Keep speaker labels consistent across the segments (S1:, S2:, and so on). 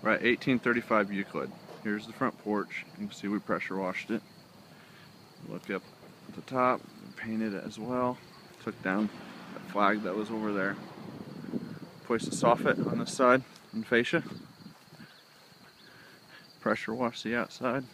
S1: We're at 1835 Euclid. Here's the front porch. You can see we pressure washed it. Look up at the top, painted it as well. Took down that flag that was over there. Placed a soffit on this side and fascia. Pressure washed the outside.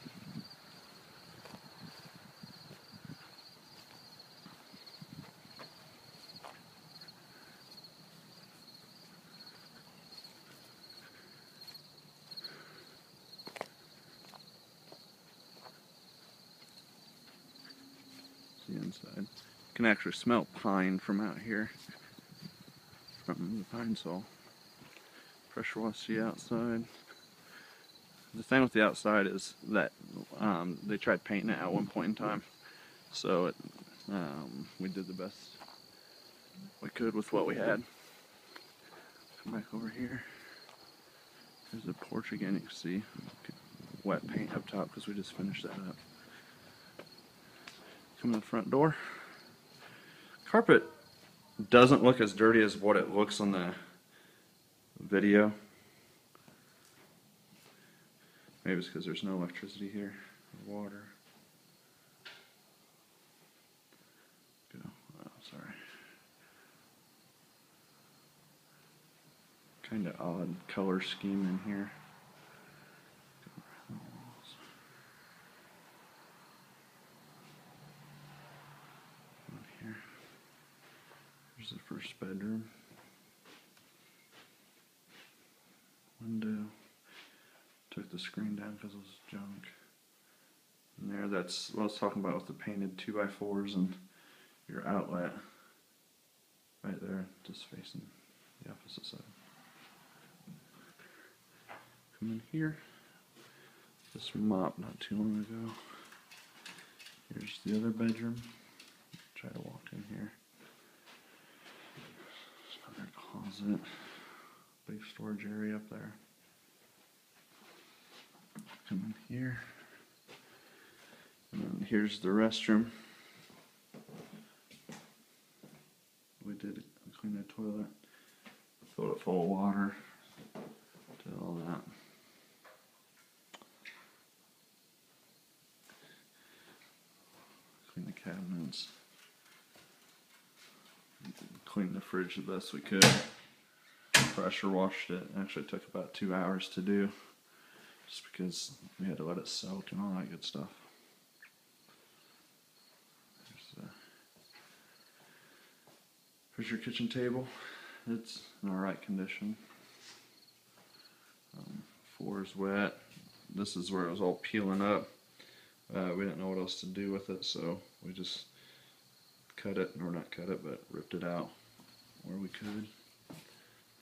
S1: The inside. You can actually smell pine from out here, from the pine saw. Pressure wash the outside. The thing with the outside is that they tried painting it at one point in time, so we did the best we could with what we had. Come back over here. There's the porch again. You can see wet paint up top because we just finished that up. Come in the front door. Carpet doesn't look as dirty as what it looks on the video. Maybe it's because there's no electricity here, or water. Go. Oh, sorry. Kind of odd color scheme in here. Here's the first bedroom. Window. Took the screen down because it was junk. And there, that's what I was talking about with the painted 2x4s and your outlet. Right there, just facing the opposite side. Come in here. This mop not too long ago. Here's the other bedroom. Try to walk in here. Another closet. Big storage area up there. Come in here. And then here's the restroom. We did clean the toilet. Filled it full of water. Did all that. Clean the cabinets. Cleaned the fridge the best we could. Pressure washed it. Actually took about 2 hours to do. Just because we had to let it soak and all that good stuff. Here's your kitchen table. It's in alright condition. Floor is wet. This is where it was all peeling up. We didn't know what else to do with it, so we just cut it, or not cut it, but ripped it out where we could.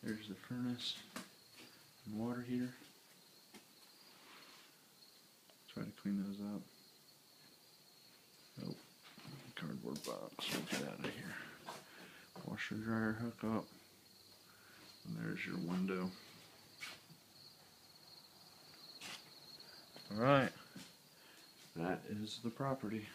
S1: There's the furnace and water heater. Try to clean those up. Oh, cardboard box. We'll get out of here. Washer dryer hook up. And there's your window. Alright. That is the property.